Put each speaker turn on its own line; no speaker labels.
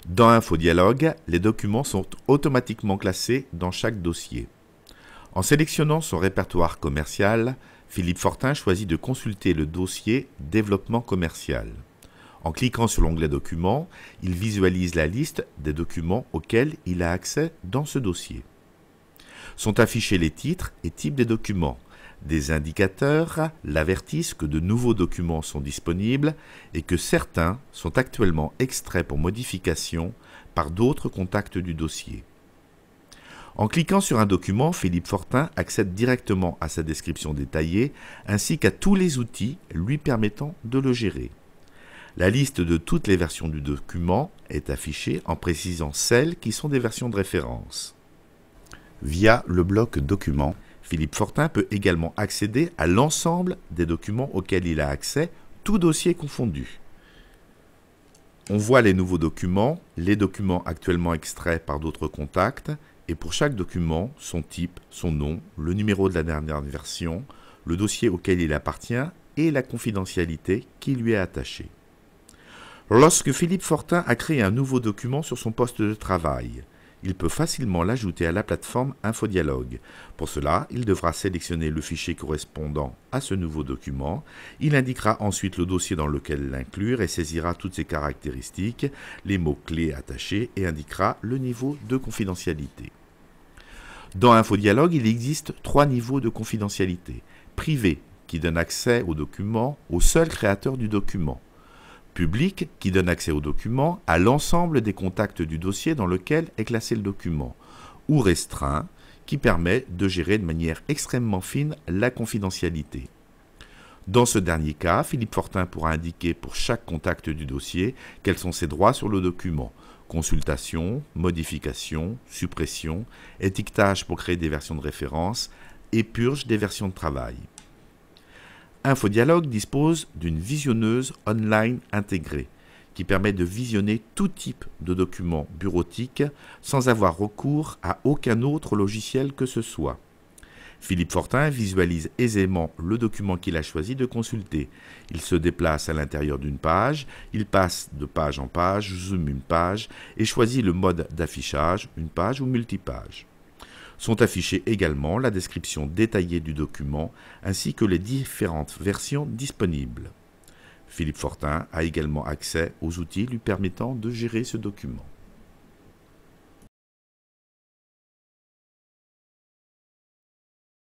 Dans InfoDialogue, les documents sont automatiquement classés dans chaque dossier. En sélectionnant son répertoire commercial, Philippe Fortin choisit de consulter le dossier Développement commercial. En cliquant sur l'onglet Documents, il visualise la liste des documents auxquels il a accès dans ce dossier. Sont affichés les titres et types des documents. Des indicateurs l'avertissent que de nouveaux documents sont disponibles et que certains sont actuellement extraits pour modification par d'autres contacts du dossier. En cliquant sur un document, Philippe Fortin accède directement à sa description détaillée ainsi qu'à tous les outils lui permettant de le gérer. La liste de toutes les versions du document est affichée en précisant celles qui sont des versions de référence. Via le bloc Documents, Philippe Fortin peut également accéder à l'ensemble des documents auxquels il a accès, tous dossiers confondus. On voit les nouveaux documents, les documents actuellement extraits par d'autres contacts, et pour chaque document, son type, son nom, le numéro de la dernière version, le dossier auquel il appartient et la confidentialité qui lui est attachée. Lorsque Philippe Fortin a créé un nouveau document sur son poste de travail, il peut facilement l'ajouter à la plateforme InfoDialogue. Pour cela, il devra sélectionner le fichier correspondant à ce nouveau document. Il indiquera ensuite le dossier dans lequel l'inclure et saisira toutes ses caractéristiques, les mots-clés attachés et indiquera le niveau de confidentialité. Dans InfoDialogue, il existe 3 niveaux de confidentialité. Privé, qui donne accès au document au seul créateur du document. Public, qui donne accès au document à l'ensemble des contacts du dossier dans lequel est classé le document, ou restreint, qui permet de gérer de manière extrêmement fine la confidentialité. Dans ce dernier cas, Philippe Fortin pourra indiquer pour chaque contact du dossier quels sont ses droits sur le document: consultation, modification, suppression, étiquetage pour créer des versions de référence et purge des versions de travail. InfoDialogue dispose d'une visionneuse online intégrée qui permet de visionner tout type de documents bureautiques sans avoir recours à aucun autre logiciel que ce soit. Philippe Fortin visualise aisément le document qu'il a choisi de consulter. Il se déplace à l'intérieur d'une page, il passe de page en page, zoome une page et choisit le mode d'affichage, une page ou multipage. Sont affichées également la description détaillée du document ainsi que les différentes versions disponibles. Philippe Fortin a également accès aux outils lui permettant de gérer ce document.